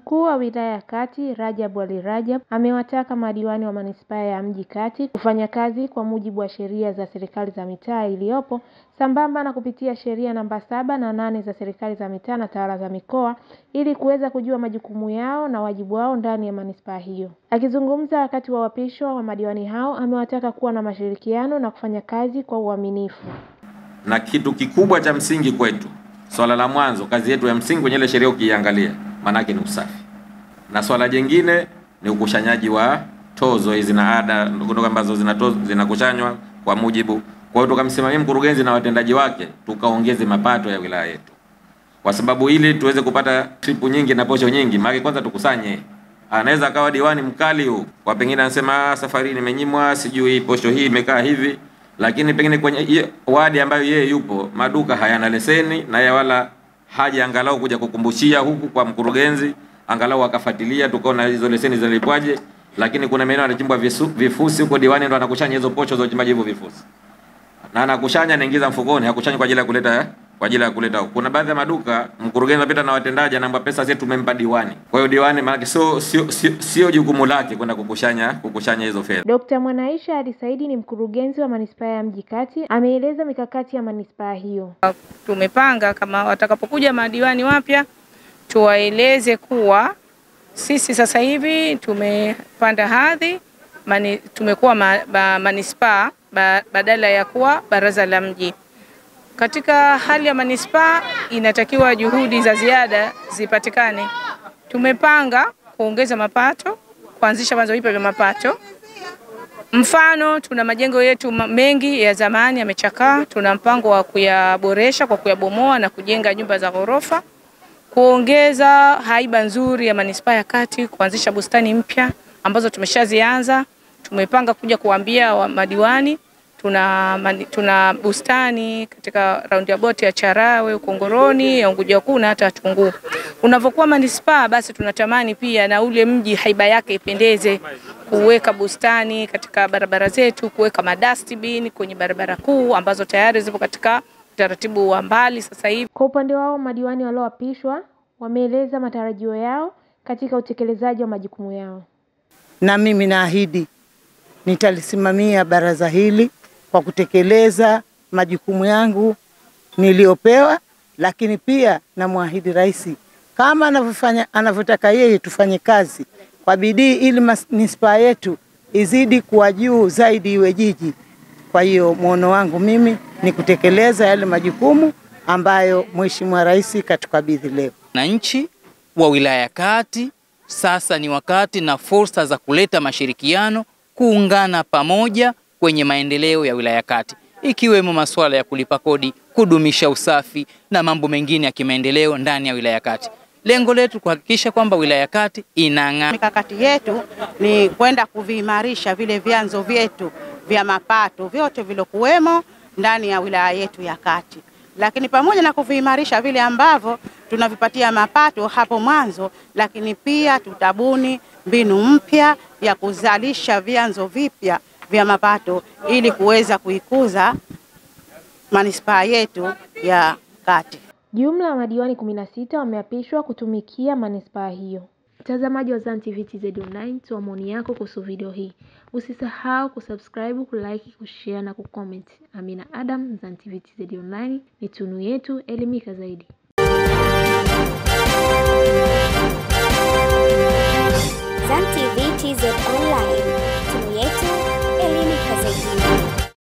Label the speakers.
Speaker 1: Mkuu wa wilaya ya Kati, Rajab Ali Rajab, amewataka madiwani wa manispaa ya Mji Kati kufanya kazi kwa mujibu wa sheria za serikali za mitaa iliyopo, sambamba na kupitia sheria namba 7 na 8 za serikali za mitaa na tawala za mikoa ili kuweza kujua majukumu yao na wajibu wao ndani ya manispaa hiyo. Akizungumza wakati wa uapisho wa madiwani hao, amewataka kuwa na mashirikiano na kufanya kazi kwa uaminifu.
Speaker 2: Na kitu kikubwa cha msingi kwetu, swala la mwanzo, kazi yetu ya msingi kwenye ile sheria ukiangalia, manake ni usafi. Na swala jingine ni ukushanyaji wa tozo hizi na ada ndogo ambazo zinakushanywa kwa mujibu. Kwa hiyo tukamsimamia mkurugenzi na watendaji wake tukaongeze mapato ya wilaya yetu. Kwa sababu ili tuweze kupata tripu nyingi na posho nyingi, maana kwanza tukusanye. Anaweza akawa diwani mkali huu, kwa pengine anasema safari nimenyimwa, sijui posho hii imekaa hivi, lakini pengine kwenye wadi ambayo yeye yupo maduka hayana leseni na ya wala haja angalau kuja kukumbushia huku kwa mkurugenzi, angalau akafuatilia tukaona hizo leseni zilipwaje. Lakini kuna maeneo yanachimbwa vifusi huko, diwani ndo anakushanya hizo posho za uchimbaji hivyo vifusi, na anakushanya anaingiza mfukoni, hakushanya kwa ajili ya kuleta Kuna baadhi ya maduka mkurugenzi anapita na watendaji anaomba pesa zetu tumempa diwani. Kwa hiyo diwani maana sio jukumu lake kwenda kukushanya hizo fedha.
Speaker 1: Dr. Mwanaisha Ali Saidi ni mkurugenzi wa manispaa ya Mji Kati, ameeleza mikakati ya manispaa hiyo.
Speaker 3: Tumepanga kama watakapokuja madiwani wapya tuwaeleze kuwa sisi sasa hivi tumepanda hadhi, tumekuwa manispaa badala ya kuwa baraza la mji. Katika hali ya manispaa inatakiwa juhudi za ziada zipatikane. Tumepanga kuongeza mapato, kuanzisha vyanzo vipya vya mapato. Mfano, tuna majengo yetu mengi ya zamani yamechakaa, tuna mpango wa kuyaboresha kwa kuyabomoa na kujenga nyumba za ghorofa. Kuongeza haiba nzuri ya manispaa ya Kati, kuanzisha bustani mpya ambazo tumeshazianza. Tumepanga kuja kuambia madiwani tuna bustani katika roundabout ya Charawe, Ukongoroni, ya Unguja Kuu na hata Tunguu. Unavokuwa manispaa basi tunatamani pia na ule mji haiba yake ipendeze, kuweka bustani katika barabara zetu, kuweka madustbin kwenye barabara kuu ambazo tayari zipo katika taratibu wa mbali sasa hivi.
Speaker 1: Kwa upande wao madiwani walioapishwa wameeleza matarajio yao katika utekelezaji wa majukumu yao.
Speaker 4: Na mimi naahidi nitalisimamia baraza hili kwa kutekeleza majukumu yangu niliopewa, lakini pia namwahidi rais kama anavyotaka yeye tufanye kazi kwa bidii ili manispaa yetu izidi kuwa juu zaidi, iwe jiji. Kwa hiyo muono wangu mimi ni kutekeleza yale majukumu ambayo Mheshimiwa Rais katukabidhi leo.
Speaker 5: Wananchi wa wilaya ya Kati sasa ni wakati na fursa za kuleta mashirikiano, kuungana pamoja kwenye maendeleo ya wilaya ya Kati, ikiwemo masuala ya kulipa kodi, kudumisha usafi na mambo mengine ya kimaendeleo ndani ya wilaya ya Kati. Lengo letu kuhakikisha kwamba wilaya ya Kati inang'aa.
Speaker 6: Mikakati yetu ni kwenda kuviimarisha vile vyanzo vyetu vya mapato vyote vilokuwemo ndani ya wilaya yetu ya Kati. Lakini pamoja na kuviimarisha vile ambavyo tunavipatia mapato hapo mwanzo, lakini pia tutabuni mbinu mpya ya kuzalisha vyanzo vipya vya mapato ili kuweza kuikuza manispaa yetu ya Kati.
Speaker 1: Jumla ya madiwani 16 wameapishwa kutumikia manispaa hiyo. Mtazamaji wa Zan TV TZ Online, toa maoni yako kuhusu video hii. Usisahau kusubscribe, kulike, kushare na kucomment. Amina Adam, Zan TV TZ Online, ni tunu yetu, elimika zaidi.
Speaker 7: Zan TV TZ Online, tunu yetu, elimika zaidi.